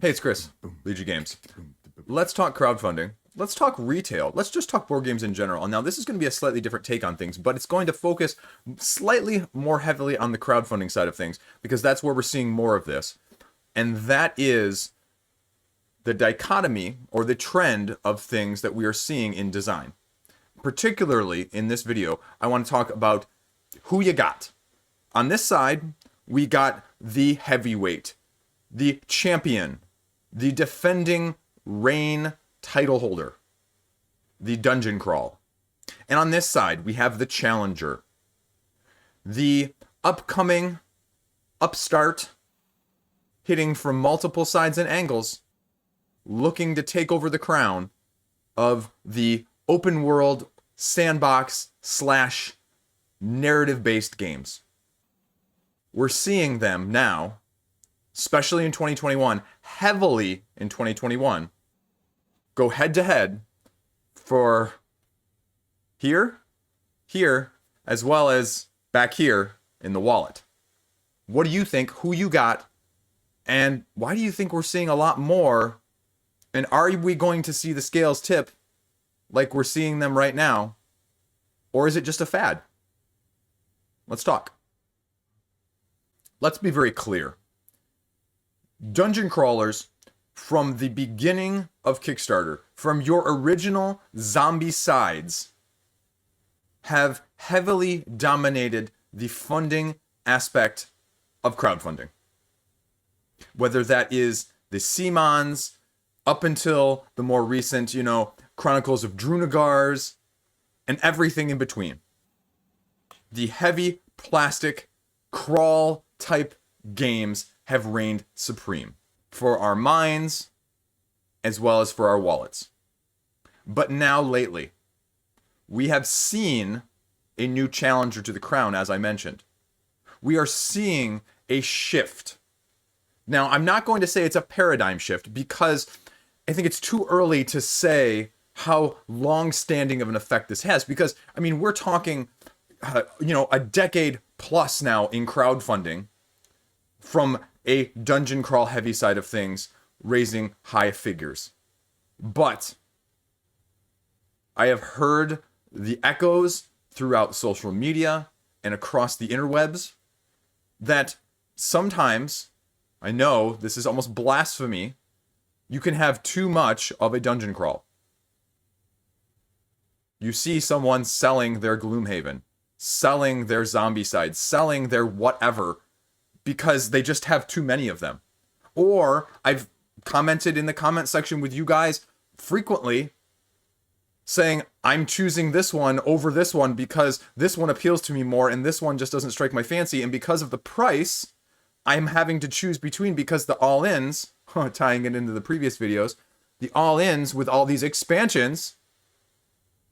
Hey, it's Chris, Liege Games. Let's talk crowdfunding. Let's talk retail. Let's just talk board games in general. Now, this is going to be a slightly different take on things, but it's going to focus slightly more heavily on the crowdfunding side of things, because that's where we're seeing more of this. And that is the dichotomy or the trend of things that we are seeing in design. Particularly in this video, I want to talk about who you got. On this side, we got the heavyweight, the champion, the defending reign title holder, the dungeon crawl. And on this side, we have the challenger, the upcoming upstart, hitting from multiple sides and angles, looking to take over the crown of the open world sandbox slash narrative-based games. We're seeing them now, especially in 2021, heavily in 2021, go head-to-head for here, as well as back here in the wallet. What do you think? Who you got? And why do you think we're seeing a lot more? And are we going to see the scales tip like we're seeing them right now? Or is it just a fad? Let's talk. Let's be very clear. Dungeon crawlers, from the beginning of Kickstarter, from your original zombie sides, have heavily dominated the funding aspect of crowdfunding. Whether that is the Simons, up until the more recent, Chronicles of Drunagars, and everything in between. The heavy plastic crawl type games have reigned supreme for our minds as well as for our wallets. But now lately, we have seen a new challenger to the crown, as I mentioned. We are seeing a shift. Now, I'm not going to say it's a paradigm shift, because I think it's too early to say how long-standing of an effect this has, because, we're talking, a decade plus now in crowdfunding from a dungeon crawl heavy side of things, raising high figures. But I have heard the echoes throughout social media and across the interwebs that sometimes, I know this is almost blasphemy, you can have too much of a dungeon crawl. You see someone selling their Gloomhaven, selling their zombie side, selling their whatever, because they just have too many of them. Or I've commented in the comment section with you guys frequently saying, I'm choosing this one over this one because this one appeals to me more and this one just doesn't strike my fancy. And because of the price, I'm having to choose between, because the all-ins, tying it into the previous videos, the all-ins with all these expansions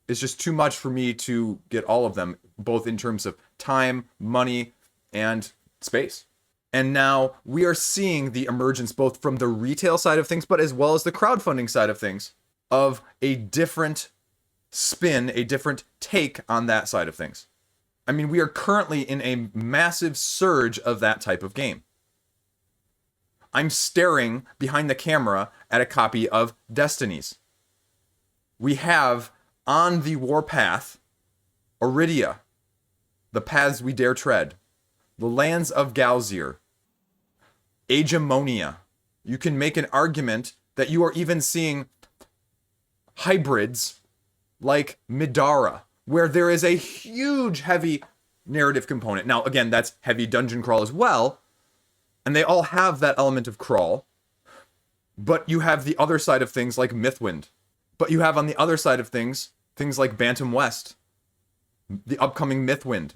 is just too much for me to get all of them, both in terms of time, money, and space. And now we are seeing the emergence, both from the retail side of things, but as well as the crowdfunding side of things, of a different spin, a different take on that side of things. We are currently in a massive surge of that type of game. I'm staring behind the camera at a copy of Destinies. We have on the warpath Iridia, The Paths We Dare Tread, The Lands of Galzir, Agemonia. You can make an argument that you are even seeing hybrids like Midara, where there is a huge heavy narrative component. Now, again, that's heavy dungeon crawl as well, and they all have that element of crawl, but you have the other side of things like Mythwind. But you have on the other side of things like Bantam West, the upcoming Mythwind,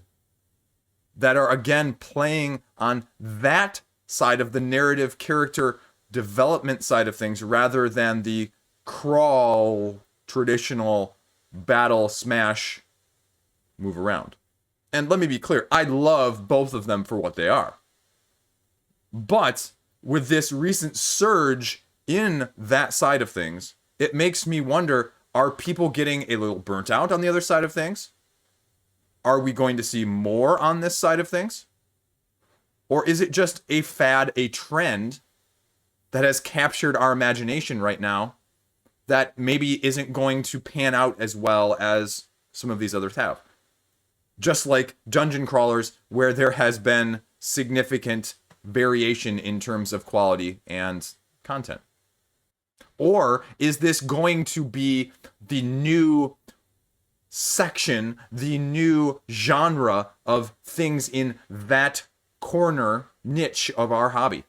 that are again playing on that side of the narrative character development side of things, rather than the crawl traditional battle smash move around. And let me be clear, I love both of them for what they are. But with this recent surge in that side of things, it makes me wonder, are people getting a little burnt out on the other side of things? Are we going to see more on this side of things? Or is it just a fad, a trend that has captured our imagination right now that maybe isn't going to pan out as well as some of these others have. Just like dungeon crawlers, where there has been significant variation in terms of quality and content. Or is this going to be the new section, the new genre of things in that corner niche of our hobby?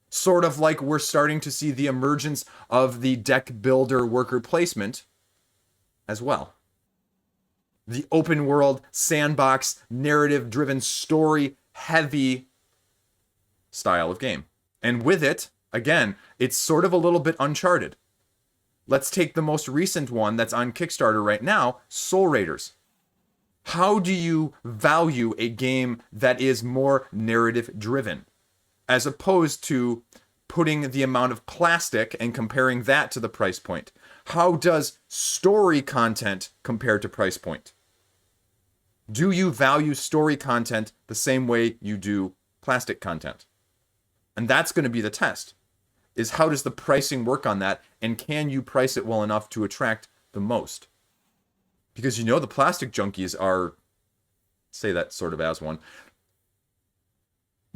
Sort of like we're starting to see the emergence of the deck builder worker placement as well. The open world, sandbox, narrative driven, story heavy style of game. And with it, again, it's sort of a little bit Uncharted. Let's take the most recent one that's on Kickstarter right now, Soul Raiders. How do you value a game that is more narrative driven, as opposed to putting the amount of plastic and comparing that to the price point? How does story content compare to price point? Do you value story content the same way you do plastic content? And that's going to be the test, is how does the pricing work on that, and can you price it well enough to attract the most? Because you know the plastic junkies are, say that sort of as one,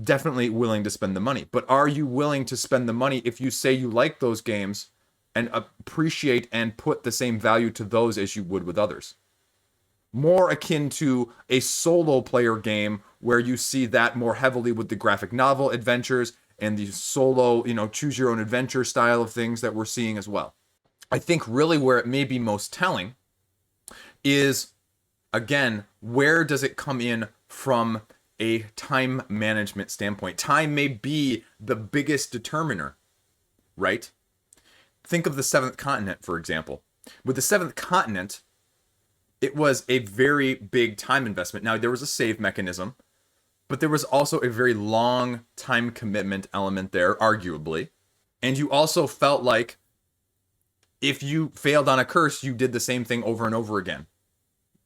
definitely willing to spend the money. But are you willing to spend the money if you say you like those games and appreciate and put the same value to those as you would with others? More akin to a solo player game where you see that more heavily with the graphic novel adventures and the solo, choose your own adventure style of things that we're seeing as well. I think really where it may be most telling is, again, where does it come in from a time management standpoint? Time may be the biggest determiner, right? Think of the Seventh Continent, for example. With the Seventh Continent, it was a very big time investment. Now, there was a save mechanism, but there was also a very long time commitment element there, arguably. And you also felt like if you failed on a curse, you did the same thing over and over again,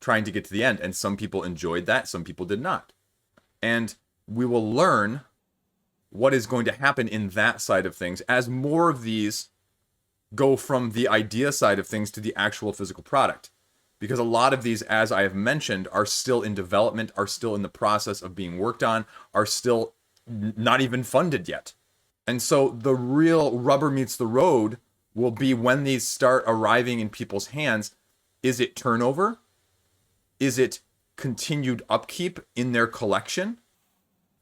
trying to get to the end. And some people enjoyed that, some people did not. And we will learn what is going to happen in that side of things as more of these go from the idea side of things to the actual physical product. Because a lot of these, as I have mentioned, are still in development, are still in the process of being worked on, are still not even funded yet. And so the real rubber meets the road will be when these start arriving in people's hands. Is it turnover? Is it continued upkeep in their collection?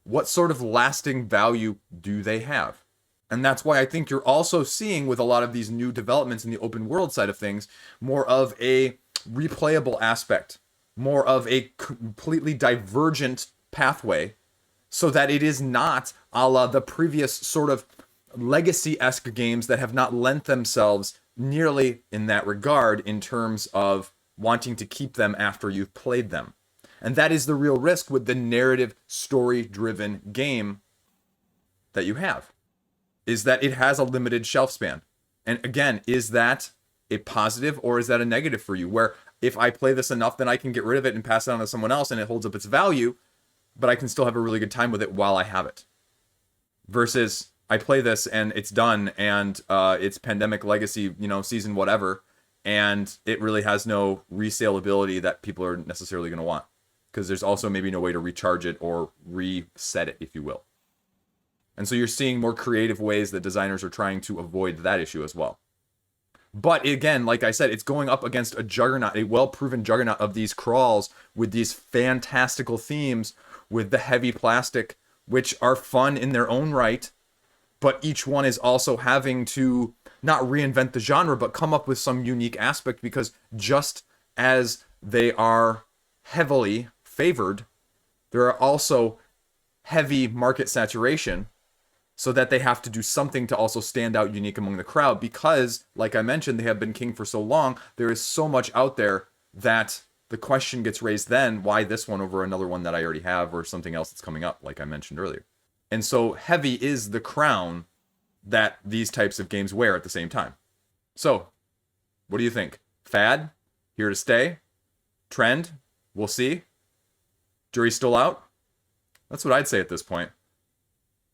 What sort of lasting value do they have? And that's why I think you're also seeing with a lot of these new developments in the open world side of things, more of a replayable aspect, more of a completely divergent pathway, so that it is not a la the previous sort of legacy-esque games that have not lent themselves nearly in that regard in terms of wanting to keep them after you've played them. And that is the real risk with the narrative, story-driven game that you have, is that it has a limited shelf span. And again, is that a positive or is that a negative for you? Where if I play this enough, then I can get rid of it and pass it on to someone else and it holds up its value, but I can still have a really good time with it while I have it. Versus I play this and it's done and it's Pandemic Legacy, season whatever, and it really has no resale ability that people are necessarily going to want. Because there's also maybe no way to recharge it or reset it, if you will. And so you're seeing more creative ways that designers are trying to avoid that issue as well. But again, like I said, it's going up against a juggernaut, a well-proven juggernaut of these crawls with these fantastical themes with the heavy plastic, which are fun in their own right, but each one is also having to not reinvent the genre, but come up with some unique aspect, because just as they are heavily favored, there are also heavy market saturation, so that they have to do something to also stand out unique among the crowd, because, like I mentioned, they have been king for so long, there is so much out there that the question gets raised then, why this one over another one that I already have, or something else that's coming up, like I mentioned earlier. And so heavy is the crown that these types of games wear at the same time. So, what do you think? Fad? Here to stay? Trend? We'll see. Jury's still out? That's what I'd say at this point.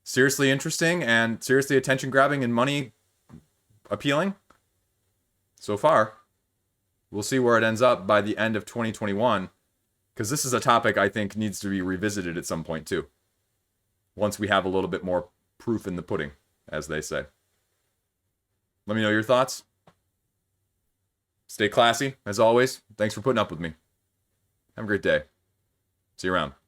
seriously interesting and seriously attention grabbing and money appealing so far. We'll see where it ends up by the end of 2021, because this is a topic I think needs to be revisited at some point too. Once we have a little bit more proof in the pudding, as they say. Let me know your thoughts. Stay classy, as always. Thanks for putting up with me. Have a great day. See you around.